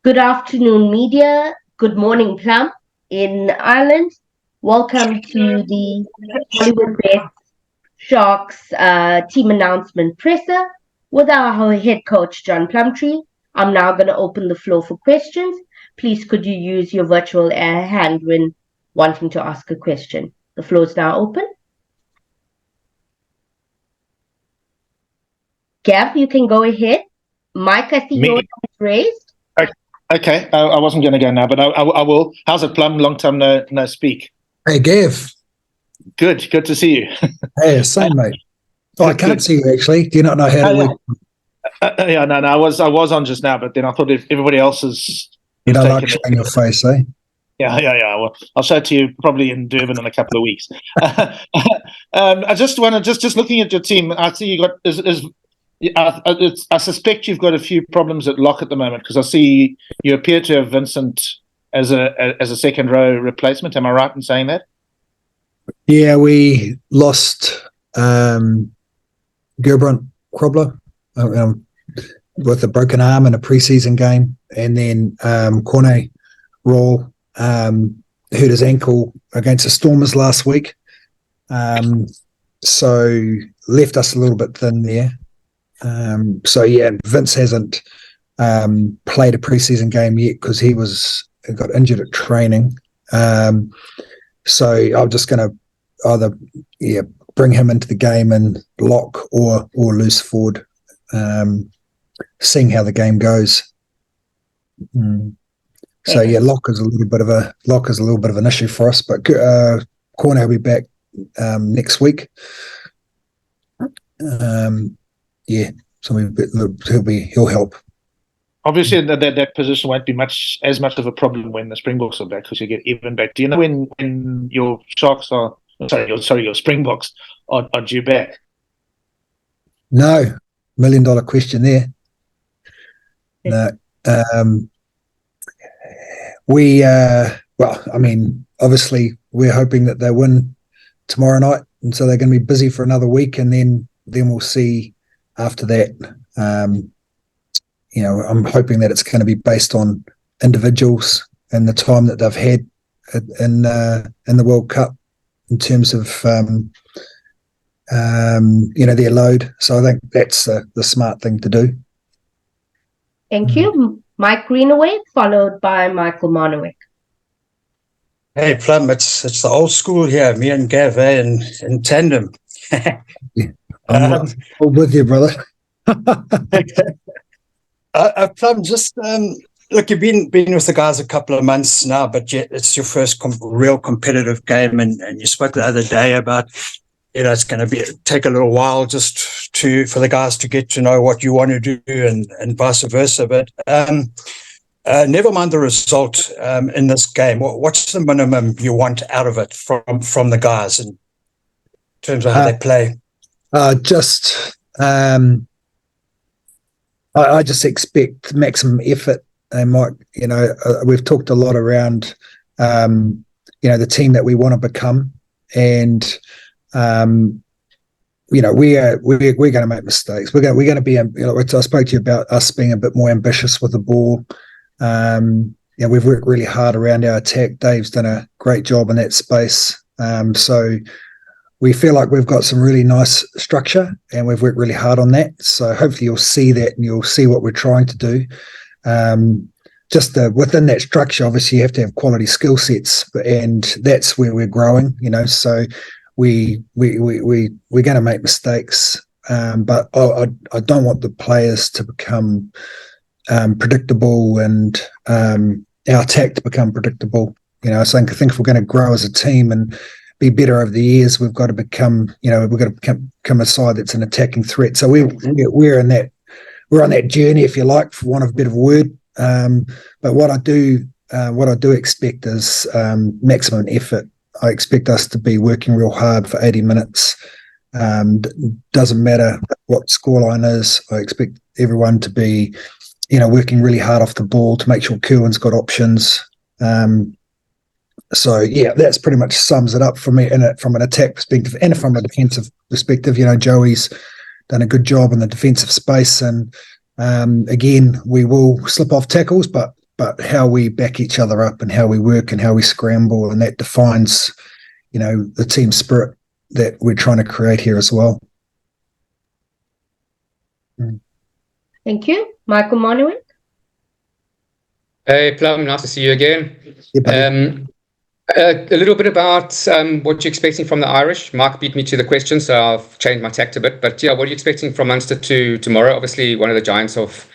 Good afternoon, media. Good morning, Plum in Ireland. Welcome to the Hollywood Best Sharks team announcement presser with our head coach, John Plumtree. I'm now going to open the floor for questions. Please, could you use your virtual hand when wanting to ask a question? The floor is now open. Gav, you can go ahead. Mike, I see your hand is raised. Okay, I wasn't going to go now, but I will. How's it, Plum? Long time no speak. Hey, Gav. Good to see you. Hey, same, mate. Oh, I can't see you, actually. Do you not know how to work? Yeah, no, I was on just now, but then I thought if everybody else is... You don't like showing your face, eh? Yeah. Well, I'll show it to you probably in Durban in a couple of weeks. I just want to, just looking at your team, I see you got... I suspect you've got a few problems at lock at the moment, because I see you appear to have Vincent as a second row replacement. Am I right in saying that? Yeah, we lost Gerbrand Krobler with a broken arm in a preseason game, and then Cronje hurt his ankle against the Stormers last week, so left us a little bit thin there. So yeah, Vince hasn't played a preseason game yet because he got injured at training. So I'm just going to either bring him into the game and lock or loose forward, seeing how the game goes. So yeah, lock is a little bit of an issue for us, but Cronje will be back next week. So he'll help. Obviously, that position won't be as much of a problem when the Springboks are back, because you get even back. Do you know when your Sharks your Springboks are due back? No, $1 million question there. No, obviously we're hoping that they win tomorrow night, and so they're going to be busy for another week, and then we'll see after that. I'm hoping that it's going to be based on individuals and the time that they've had in the World Cup in terms of their load. So I think that's the smart thing to do. Thank you. Mike Greenaway, followed by Michael Marnowick. Hey, Plum, it's the old school here, me and Gav, in tandem. I'm with you, brother. Plum, just look, you've been with the guys a couple of months now, but yet it's your first real competitive game, and you spoke the other day about it's going to take a little while just for the guys to get to know what you want to do, and vice versa. But never mind the result in this game. What's the minimum you want out of it from the guys in terms of how they play? I just expect maximum effort. And Mike, we've talked a lot around, the team that we want to become, and we're going to make mistakes. We're going to be. I spoke to you about us being a bit more ambitious with the ball. We've worked really hard around our attack. Dave's done a great job in that space. So we feel like we've got some really nice structure, and we've worked really hard on that. So hopefully you'll see that, and you'll see what we're trying to do. Within that structure, obviously you have to have quality skill sets, and that's where we're growing. So we're going to make mistakes, but I don't want the players to become predictable, and our attack to become predictable. I think if we're going to grow as a team and be better over the years, we've got to become a side that's an attacking threat. So we're on that journey, if you like, for want of a bit of a word. But what I do expect is maximum effort. I expect us to be working real hard for 80 minutes. Doesn't matter what the scoreline is. I expect everyone to be, working really hard off the ball to make sure Kerwin's got options. So yeah, that's pretty much sums it up for me from an attack perspective and from a defensive perspective. Joey's done a good job in the defensive space, and Again, we will slip off tackles, but how we back each other up and how we work and how we scramble, and that defines, the team spirit that we're trying to create here as well. Thank you. Michael Monowik. Hey, Plum, nice to see you again. Yeah, a little bit about what you're expecting from the Irish. Mark beat me to the question, so I've changed my tact a bit. But yeah, what are you expecting from Munster tomorrow? Obviously, one of the giants of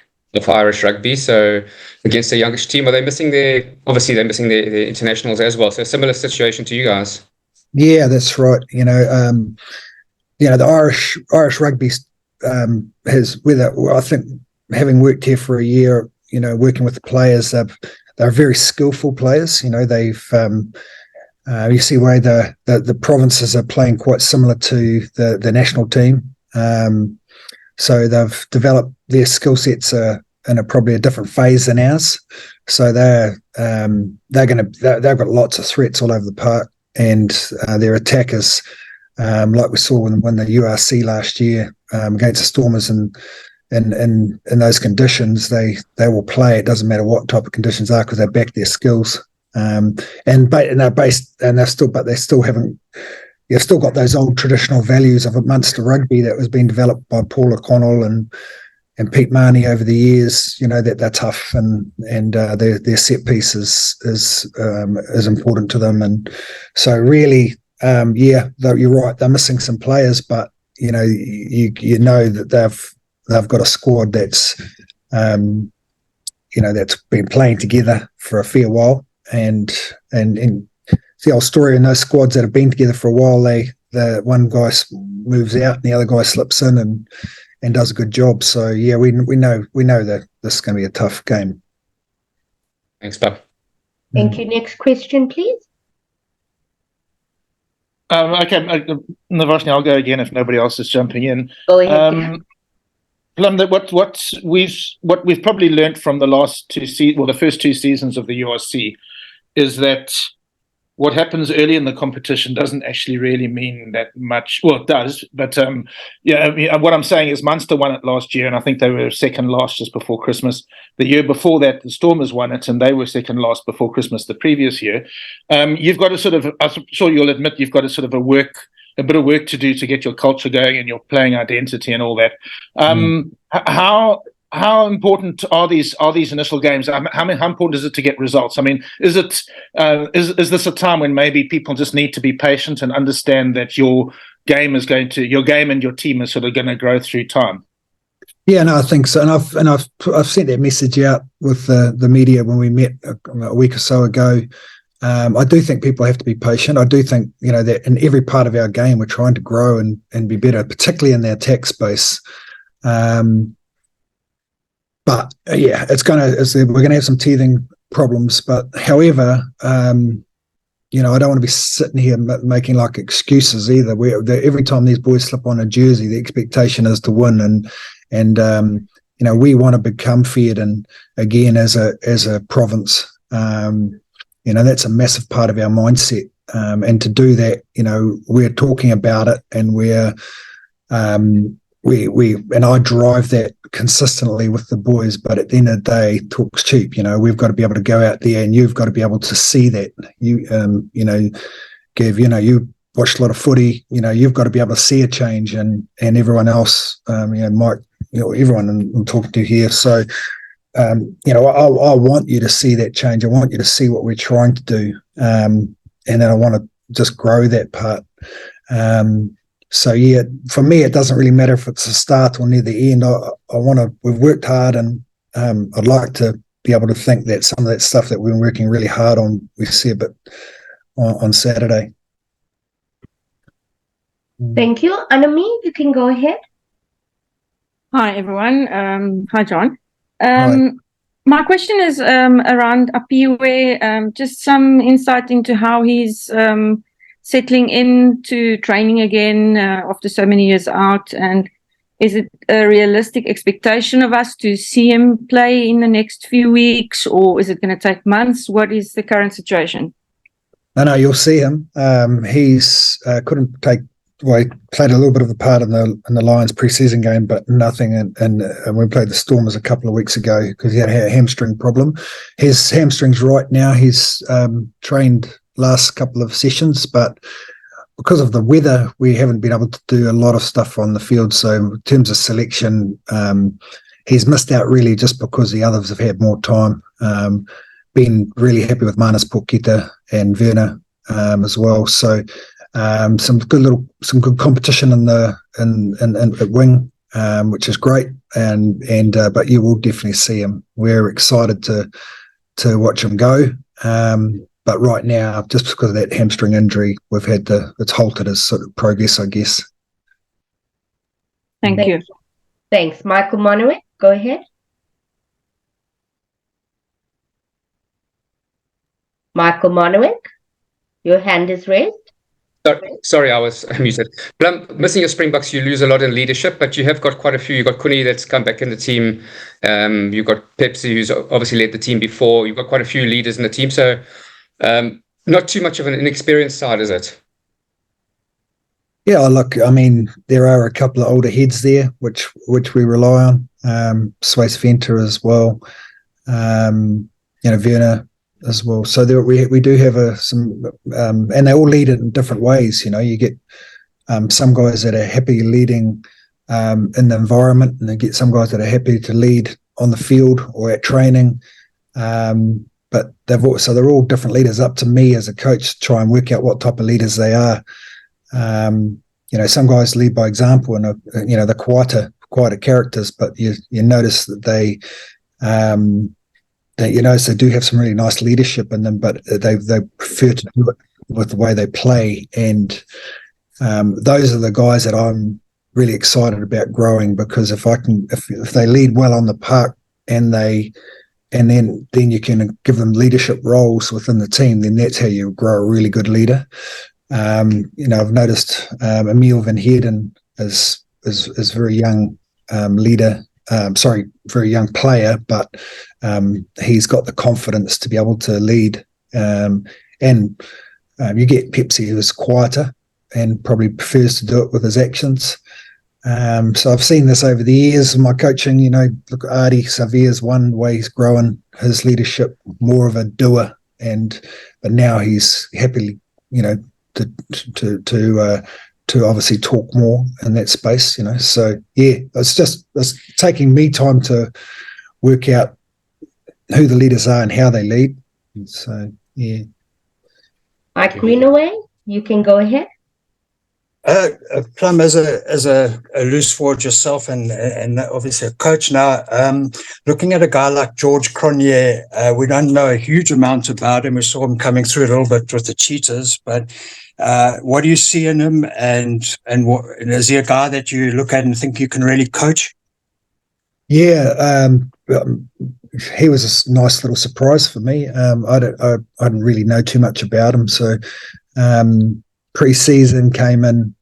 Irish rugby. So against a youngish team, are they missing their internationals as well? So similar situation to you guys. Yeah, that's right. The Irish rugby has, I think, having worked here for a year, working with the players, they're very skillful players. They've you see where the provinces are playing quite similar to the national team. So they've developed their skill sets in probably a different phase than ours. So they've got lots of threats all over the park, and their attackers, like we saw when the URC last year against the Stormers, and in those conditions, they will play. It doesn't matter what type of conditions are, because they back their skills. They've still got those old traditional values of a Munster rugby that was being developed by Paul O'Connell and Pete Marnie over the years. That they're tough, and their set piece is important to them. And so really, you're right, they're missing some players, but you know that they've got a squad that's that's been playing together for a fair while, and it's the old story in those squads that have been together for a while. The one guy moves out and the other guy slips in and does a good job. So yeah, we know that this is going to be a tough game. Thanks, Bob. Thank you. Next question, please. Okay, Navashni, I'll go again if nobody else is jumping in. Go ahead. Plum, what we've probably learnt from the the first two seasons of the URC is that what happens early in the competition doesn't actually really mean that much. Well, it does, but what I'm saying is Munster won it last year, and I think they were second last just before Christmas. The year before that, the Stormers won it, and they were second last before Christmas the previous year. You've got to sort of, I'm sure you'll admit, you've got to sort of a bit of work to do to get your culture going and your playing identity and all that. How important are these initial games? How important is it to get results? I mean, is this a time when maybe people just need to be patient and understand that your game and your team is sort of going to grow through time? Yeah, no, I think so, and I've sent that message out with the media when we met a week or so ago. I do think people have to be patient. I do think that in every part of our game we're trying to grow and be better, particularly in the attack space. But yeah, we're going to have some teething problems. But however, I don't want to be sitting here making like excuses either. Every time these boys slip on a jersey, the expectation is to win, and we want to become feared, and again as a province. That's a massive part of our mindset, and to do that, we're talking about it, and and I drive that consistently with the boys. But at the end of the day, talk's cheap. We've got to be able to go out there, and you've got to be able to see that. Gav, you watched a lot of footy. You've got to be able to see a change, and everyone else, Mike, everyone I'm talking to here. So. I want you to see that change. I want you to see what we're trying to do, and then I want to just grow that part. So yeah, for me, it doesn't really matter if it's the start or near the end. We've worked hard, and I'd like to be able to think that some of that stuff that we've been working really hard on, we see a bit on Saturday. Thank you. Anami, you can go ahead. Hi, everyone. Hi, John. Hi. My question is around Apiwe, just some insight into how he's settling into training again after so many years out, and is it a realistic expectation of us to see him play in the next few weeks, or is it going to take months? What is the current situation? No, you'll see him. He's couldn't take he played a little bit of a part in the Lions pre-season game, but nothing. And we played the Stormers a couple of weeks ago because he had a hamstring problem. His hamstring's right now. He's trained last couple of sessions, but because of the weather, we haven't been able to do a lot of stuff on the field. So in terms of selection, he's missed out really just because the others have had more time. Been really happy with Manus Poketa and Werner as well. So some good competition at wing, which is great. But you will definitely see him. We're excited to watch him go. But right now, just because of that hamstring injury, it's halted his sort of progress, I guess. Thank you. Thanks. Michael Monowik, go ahead. Michael Monowik, your hand is raised. Sorry, I was muted. Plum, missing your Springboks, you lose a lot in leadership, but you have got quite a few. You've got Cronje that's come back in the team. You've got Pepsi, who's obviously led the team before. You've got quite a few leaders in the team. So not too much of an inexperienced side, is it? Yeah, look, I mean, there are a couple of older heads there, which we rely on. Swace Venter as well. Werner as well. So we do have some, and they all lead it in different ways. You get some guys that are happy leading in the environment, and they get some guys that are happy to lead on the field or at training. But they're all different leaders. Up to me as a coach to try and work out what type of leaders they are. Some guys lead by example, and they're quieter characters, but you notice that they do have some really nice leadership in them, but they prefer to do it with the way they play. And those are the guys that I'm really excited about growing, because if they lead well on the park and then you can give them leadership roles within the team, then that's how you grow a really good leader. I've noticed Emil van Heerden is very young leader. Very young player, but he's got the confidence to be able to lead. And you get Pepsi, who's quieter and probably prefers to do it with his actions. So I've seen this over the years of my coaching. Look at Artie Xavier's one way he's growing his leadership, more of a doer, but now he's happily, to obviously talk more in that space, So yeah, it's taking me time to work out who the leaders are and how they lead. So yeah. Mike Greenaway, you can go ahead. Plum, as a loose forward yourself, and obviously a coach now, looking at a guy like George Cronje, we don't know a huge amount about him. We saw him coming through a little bit with the Cheetahs, but what do you see in him, and is he a guy that you look at and think you can really coach? Yeah, he was a nice little surprise for me. I didn't really know too much about him, so pre-season came in,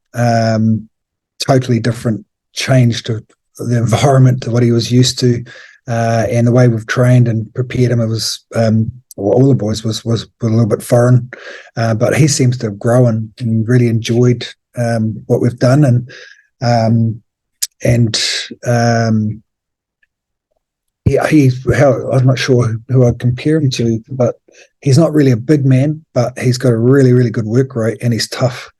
totally different change to the environment to what he was used to, and the way we've trained and prepared him. It was all the boys was a little bit foreign, but he seems to have grown and really enjoyed what we've done, and I'm not sure who I'd compare him to, but he's not really a big man, but he's got a really, really good work rate, and he's tough,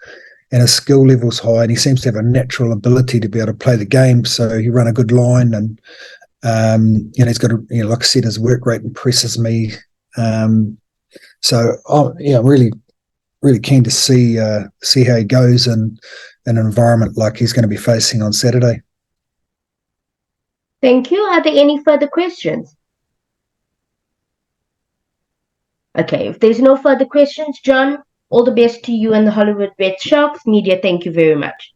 and his skill level's high, and he seems to have a natural ability to be able to play the game. So he run a good line, and he's got like I said, his work rate impresses me. So I'm really, really keen to see how he goes in an environment like he's going to be facing on Saturday. Thank you. Are there any further questions? Okay, if there's no further questions, John, all the best to you and the Hollywood Red Sharks media. Thank you very much.